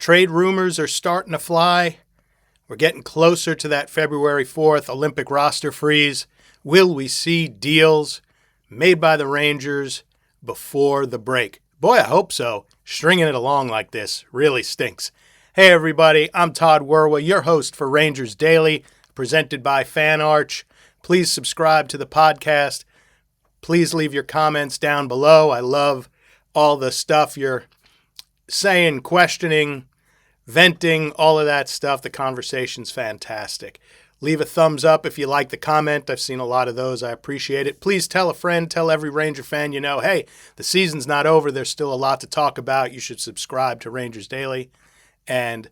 Trade rumors are starting to fly. We're getting closer to that February 4th Olympic roster freeze. Will we see deals made by the Rangers before the break? Boy, I hope so. Stringing it along like this really stinks. Hey everybody, I'm Todd Werwa, your host for Rangers Daily, presented by FanArch. Please subscribe to the podcast. Please leave your comments down below. I love all the stuff you're saying, questioning, venting, all of that stuff. The conversation's fantastic. Leave a thumbs up if you like the comment. I've seen a lot of those. I appreciate it. Please tell a friend, tell every Ranger fan you know, hey, the season's not over. There's still a lot to talk about. You should subscribe to Rangers Daily. And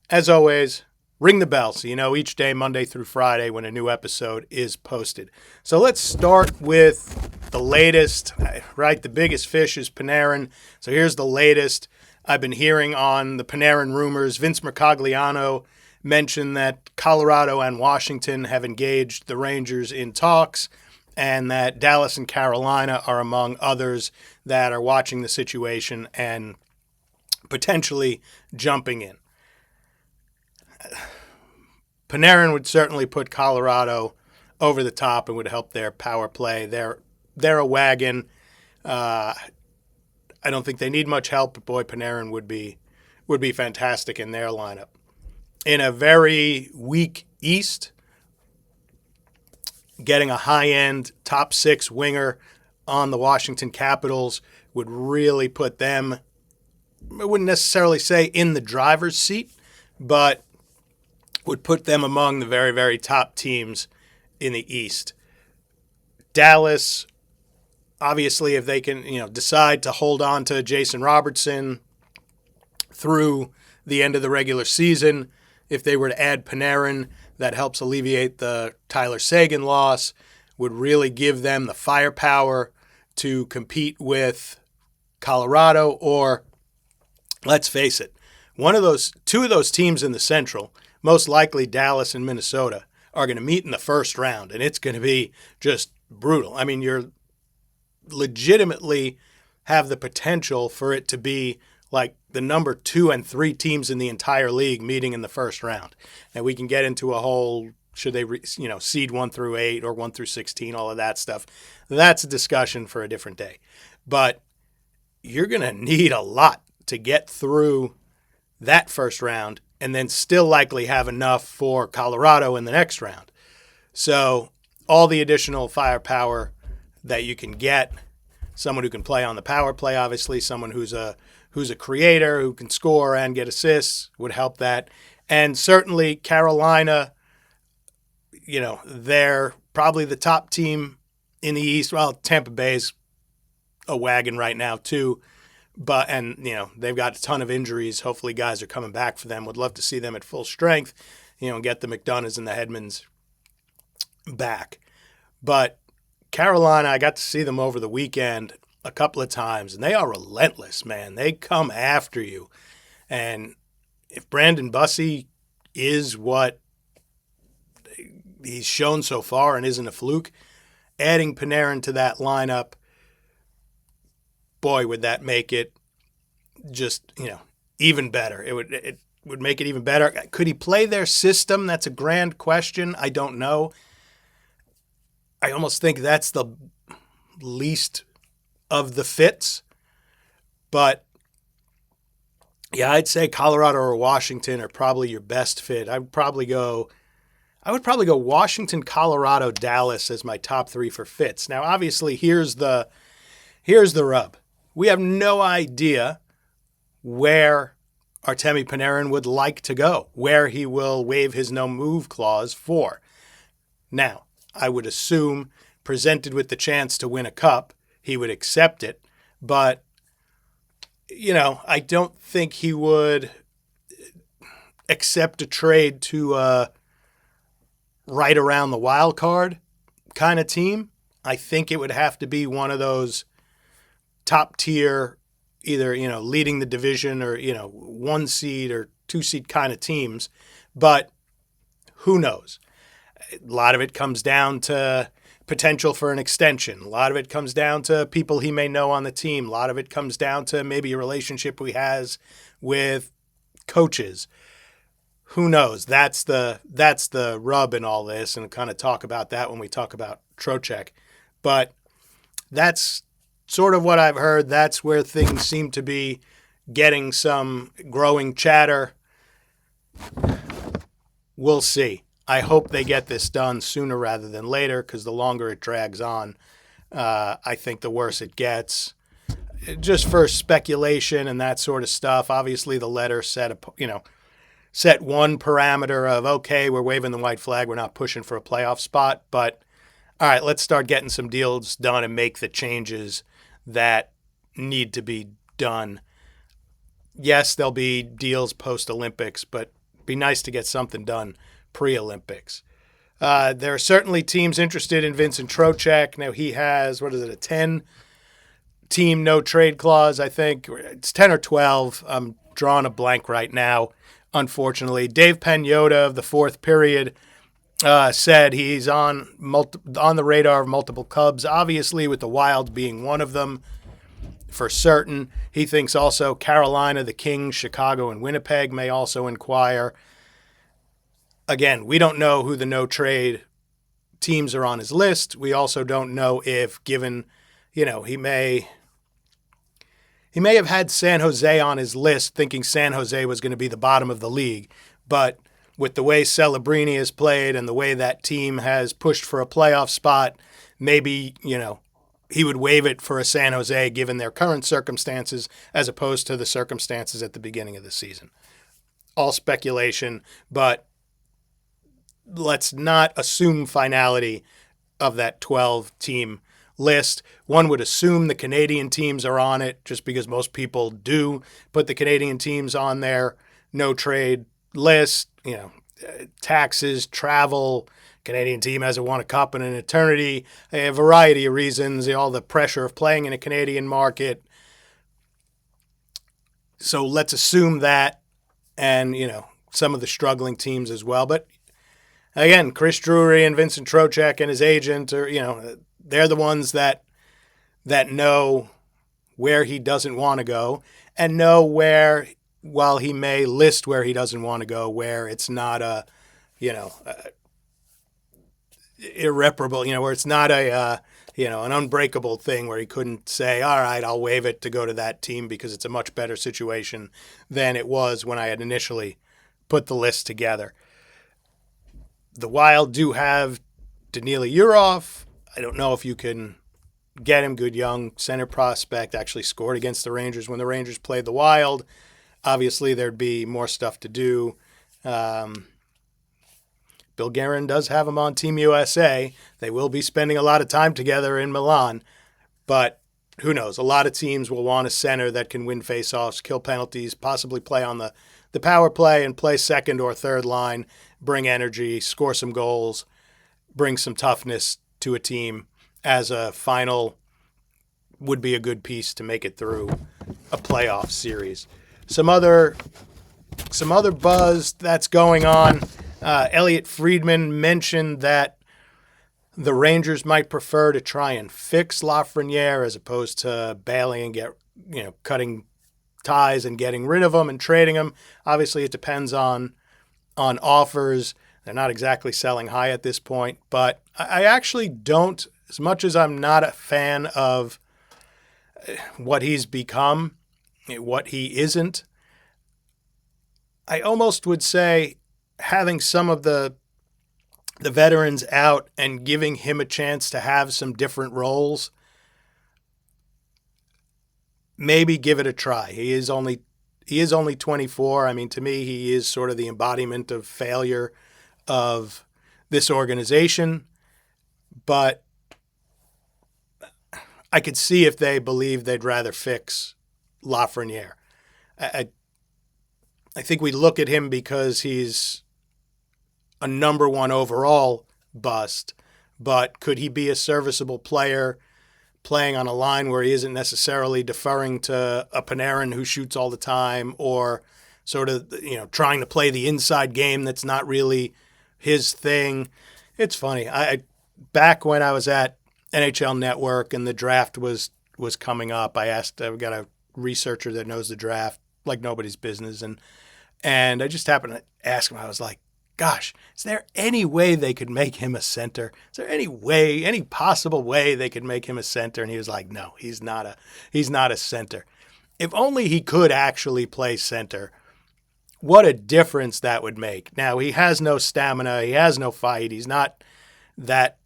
as always, ring the bell so you know each day, Monday through Friday, when a new episode is posted. So let's start with the latest, right? The biggest fish is Panarin. So here's the latest I've been hearing on the Panarin rumors. Vince Mercogliano mentioned that Colorado and Washington have engaged the Rangers in talks and that Dallas and Carolina are among others that are watching the situation and potentially jumping in. Panarin would certainly put Colorado over the top and would help their power play. They're a wagon. I don't think they need much help, but boy, Panarin would be fantastic in their lineup. In a very weak East, getting a high-end top six winger on the Washington Capitals would really put them, I wouldn't necessarily say in the driver's seat, but would put them among the very, very top teams in the East. Dallas, obviously, if they can, decide to hold on to Jason Robertson through the end of the regular season, if they were to add Panarin, that helps alleviate the Tyler Seguin loss, would really give them the firepower to compete with Colorado, or let's face it, two of those teams in the Central, most likely Dallas and Minnesota, are going to meet in the first round, and it's going to be just brutal. I mean, you're legitimately have the potential for it to be like the number 2 and 3 teams in the entire league meeting in the first round. And we can get into a whole, should they, seed 1 through 8 or 1 through 16, all of that stuff. That's a discussion for a different day. But you're going to need a lot to get through that first round and then still likely have enough for Colorado in the next round. So all the additional firepower that you can get, someone who can play on the power play, obviously, someone who's a creator, who can score and get assists, would help that. And certainly Carolina, they're probably the top team in the East. Well, Tampa Bay's a wagon right now too. But they've got a ton of injuries. Hopefully guys are coming back for them. Would love to see them at full strength, and get the McDonoughs and the Hedmans back. But Carolina, I got to see them over the weekend a couple of times, and they are relentless, man. They come after you. And if Brandon Bussi is what he's shown so far and isn't a fluke, adding Panarin to that lineup, boy, would that make it just, even better. It would make it even better. Could he play their system? That's a grand question. I don't know. I almost think that's the least of the fits. But, yeah, I'd say Colorado or Washington are probably your best fit. I would probably go Washington, Colorado, Dallas as my top 3 for fits. Now, obviously, here's the rub. We have no idea where Artemi Panarin would like to go, where he will waive his no-move clause for. Now, I would assume, presented with the chance to win a cup, he would accept it. But, I don't think he would accept a trade to right around the wild card kind of team. I think it would have to be one of those top tier, either, leading the division or, 1 seed or 2 seed kind of teams. But who knows? A lot of it comes down to potential for an extension. A lot of it comes down to people he may know on the team. A lot of it comes down to maybe a relationship he has with coaches. Who knows? That's the rub in all this, and kind of talk about that when we talk about Trocheck. But that's sort of what I've heard. That's where things seem to be getting some growing chatter. We'll see. I hope they get this done sooner rather than later, because the longer it drags on, I think the worse it gets. Just for speculation and that sort of stuff, obviously the letter set one parameter of, okay, we're waving the white flag, we're not pushing for a playoff spot, but all right, let's start getting some deals done and make the changes that need to be done. Yes, there'll be deals post-Olympics, but it'd be nice to get something done pre-Olympics. There are certainly teams interested in Vincent Trocheck. Now he has, a 10-team no-trade clause, I think. It's 10 or 12. I'm drawing a blank right now, unfortunately. Dave Pagnotta of the Fourth Period said he's on the radar of multiple Cubs, obviously with the Wild being one of them for certain. He thinks also Carolina, the Kings, Chicago, and Winnipeg may also inquire. Again, we don't know who the no-trade teams are on his list. We also don't know if, given, he may have had San Jose on his list thinking San Jose was going to be the bottom of the league. But with the way Celebrini has played and the way that team has pushed for a playoff spot, maybe, he would waive it for a San Jose given their current circumstances as opposed to the circumstances at the beginning of the season. All speculation, but let's not assume finality of that 12-team list. One would assume the Canadian teams are on it just because most people do put the Canadian teams on their no-trade list. Taxes, travel, Canadian team hasn't won a cup in an eternity, a variety of reasons, all the pressure of playing in a Canadian market. So let's assume that, and, some of the struggling teams as well. But again, Chris Drury and Vincent Trocheck and his agent are, they're the ones that know where he doesn't want to go and know where, while he may list where he doesn't want to go, where it's not irreparable, where it's not an unbreakable thing where he couldn't say, all right, I'll waive it to go to that team because it's a much better situation than it was when I had initially put the list together. The Wild do have Danila Yurov. I don't know if you can get him. Good young center prospect, actually scored against the Rangers when the Rangers played the Wild. Obviously, there'd be more stuff to do. Bill Guerin does have him on Team USA. They will be spending a lot of time together in Milan. But who knows? A lot of teams will want a center that can win faceoffs, kill penalties, possibly play on the power play and play second or third line, bring energy, score some goals, bring some toughness to a team as a final would be a good piece to make it through a playoff series. Some other buzz that's going on. Elliot Friedman mentioned that the Rangers might prefer to try and fix Lafreniere as opposed to bailing and cutting ties and getting rid of them and trading them. Obviously, it depends on offers. They're not exactly selling high at this point, but I actually don't, as much as I'm not a fan of what he's become, what he isn't, I almost would say having some of the veterans out and giving him a chance to have some different roles, maybe give it a try. He is only 24. I mean, to me, he is sort of the embodiment of failure of this organization, but I could see if they believe they'd rather fix Lafreniere. I think we look at him because he's a number one overall bust, but could he be a serviceable player playing on a line where he isn't necessarily deferring to a Panarin who shoots all the time or sort of, trying to play the inside game that's not really his thing? It's funny. Back when I was at NHL Network and the draft was coming up, I've got a researcher that knows the draft like nobody's business, and And I just happened to ask him, I was like, gosh, is there any way they could make him a center? Is there any possible way they could make him a center? And he was like, no, he's not a center. If only he could actually play center, what a difference that would make. Now, he has no stamina. He has no fight. He's not that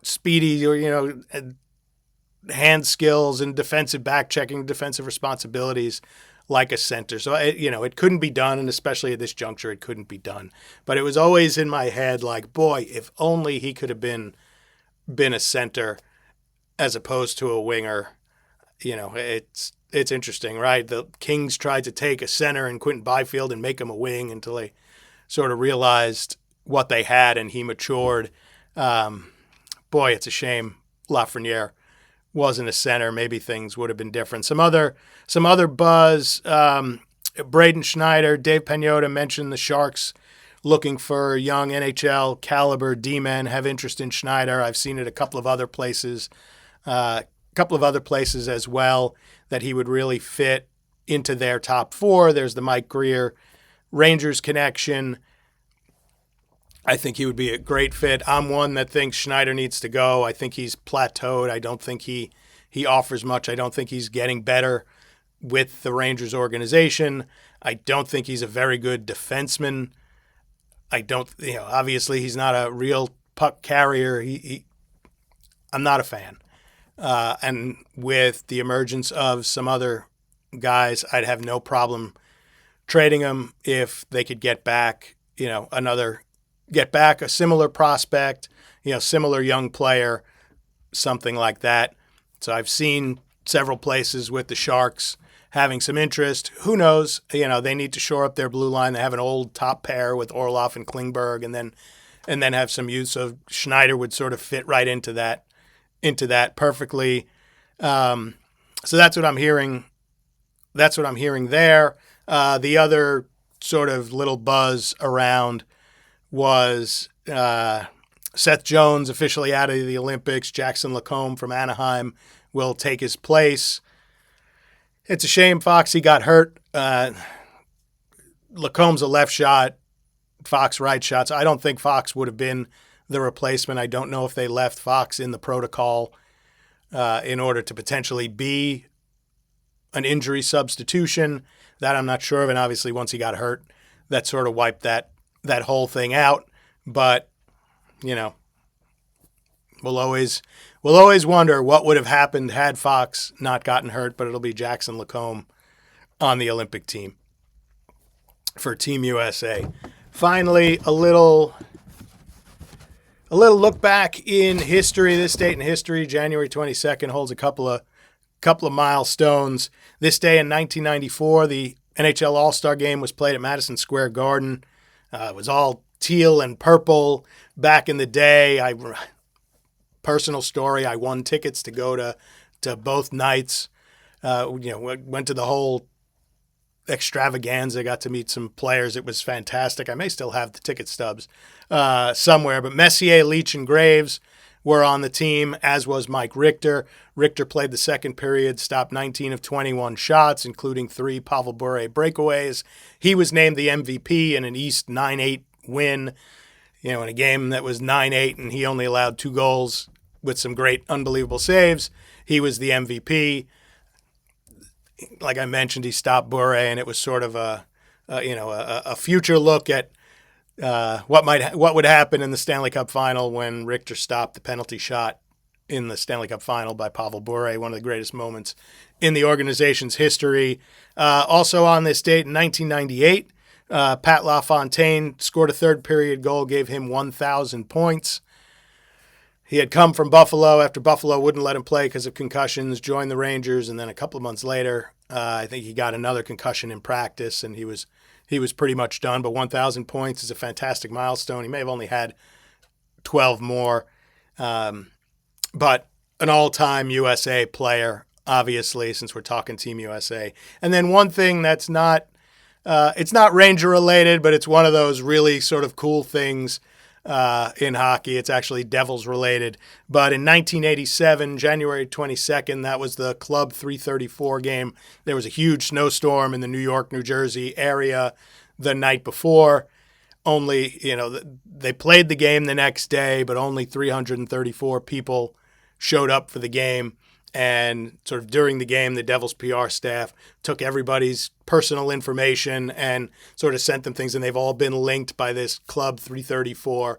speedy or, hand skills and defensive back checking, defensive responsibilities like a center. So, it couldn't be done. And especially at this juncture, it couldn't be done. But it was always in my head like, boy, if only he could have been a center as opposed to a winger. It's interesting, right? The Kings tried to take a center in Quentin Byfield and make him a wing until they sort of realized what they had and he matured. Boy, it's a shame Lafreniere wasn't a center. Maybe things would have been different. Some other buzz. Braden Schneider, Dave Pagnotta mentioned the Sharks looking for young NHL caliber D-men, have interest in Schneider. I've seen it a couple of other places as well, that he would really fit into their top four. There's the Mike Greer Rangers connection. I think he would be a great fit. I'm one that thinks Schneider needs to go. I think he's plateaued. I don't think he offers much. I don't think he's getting better with the Rangers organization. I don't think he's a very good defenseman. Obviously he's not a real puck carrier. I'm not a fan. And with the emergence of some other guys, I'd have no problem trading him if they could get back, a similar prospect, similar young player, something like that. So I've seen several places with the Sharks having some interest. Who knows? They need to shore up their blue line. They have an old top pair with Orlov and Klingberg, and then have some use. So Schneider would sort of fit right into that perfectly. So that's what I'm hearing. That's what I'm hearing there. The other sort of little buzz around was Seth Jones officially out of the Olympics. Jackson Lacombe from Anaheim will take his place. It's a shame Foxy got hurt. Lacombe's a left shot, Fox right shot. So I don't think Fox would have been the replacement. I don't know if they left Fox in the protocol in order to potentially be an injury substitution. That I'm not sure of. And obviously once he got hurt, that sort of wiped that whole thing out. But, we'll always wonder what would have happened had Fox not gotten hurt, but it'll be Jackson Lacombe on the Olympic team for Team USA. Finally, a little look back in history. This date in history, January 22nd, holds a couple of milestones. This day in 1994, the NHL All-Star Game was played at Madison Square Garden. It was all teal and purple back in the day. Personal story, I won tickets to go to both nights. Went to the whole extravaganza, got to meet some players. It was fantastic. I may still have the ticket stubs somewhere, but Messier, Leach, and Graves were on the team, as was Mike Richter. Richter played the second period, stopped 19 of 21 shots, including 3 Pavel Bure breakaways. He was named the MVP in an East 9-8 win, in a game that was 9-8, and he only allowed 2 goals with some great, unbelievable saves. He was the MVP. Like I mentioned, he stopped Bure, and it was sort of a future look at what would happen in the Stanley Cup final when Richter stopped the penalty shot in the Stanley Cup final by Pavel Bure, one of the greatest moments in the organization's history. Also on this date in 1998, Pat LaFontaine scored a third period goal, gave him 1,000 points. He had come from Buffalo after Buffalo wouldn't let him play because of concussions, joined the Rangers, and then a couple of months later, I think he got another concussion in practice, and he was pretty much done. But 1,000 points is a fantastic milestone. He may have only had 12 more, but an all-time USA player, obviously, since we're talking Team USA. And then one thing that's not, it's not Ranger related, but it's one of those really sort of cool things. in hockey. It's actually Devils related. But in 1987, January 22nd, that was the Club 334 game. There was a huge snowstorm in the New York, New Jersey area the night before. Only, they played the game the next day, but only 334 people showed up for the game. And sort of during the game, the Devils PR staff took everybody's personal information and sort of sent them things, and they've all been linked by this Club 334.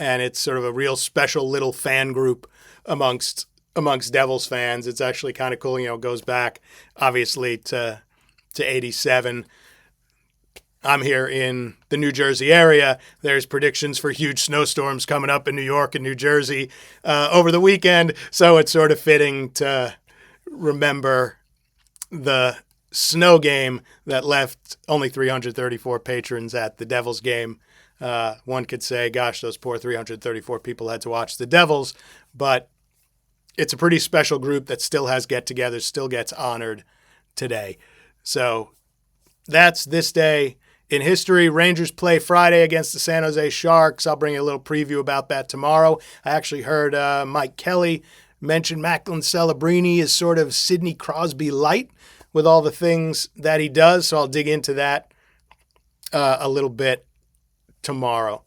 And it's sort of a real special little fan group amongst Devils fans. It's actually kind of cool. It goes back, obviously, to 87. I'm here in the New Jersey area. There's predictions for huge snowstorms coming up in New York and New Jersey over the weekend. So it's sort of fitting to remember the snow game that left only 334 patrons at the Devils game. One could say, gosh, those poor 334 people had to watch the Devils. But it's a pretty special group that still has get-togethers, still gets honored today. So that's this day in history. Rangers play Friday against the San Jose Sharks. I'll bring you a little preview about that tomorrow. I actually heard Mike Kelly mention Macklin Celebrini is sort of Sidney Crosby light with all the things that he does. So I'll dig into that a little bit tomorrow.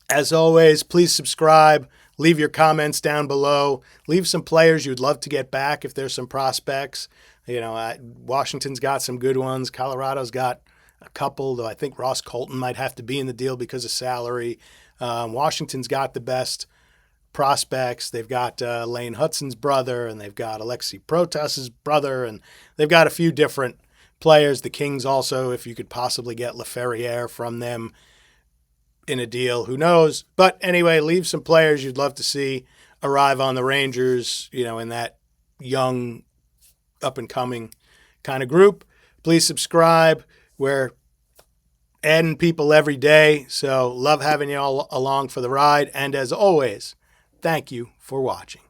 As always, please subscribe. Leave your comments down below. Leave some players you'd love to get back if there's some prospects. Washington's got some good ones. Colorado's got a couple, though I think Ross Colton might have to be in the deal because of salary. Washington's got the best prospects. They've got Lane Hutson's brother, and they've got Alexei Protas's brother, and they've got a few different players. The Kings also, if you could possibly get Lafreniere from them in a deal, who knows? But anyway, leave some players you'd love to see arrive on the Rangers, in that young, up-and-coming kind of group. Please subscribe. We're adding people every day, so love having you all along for the ride. And as always, thank you for watching.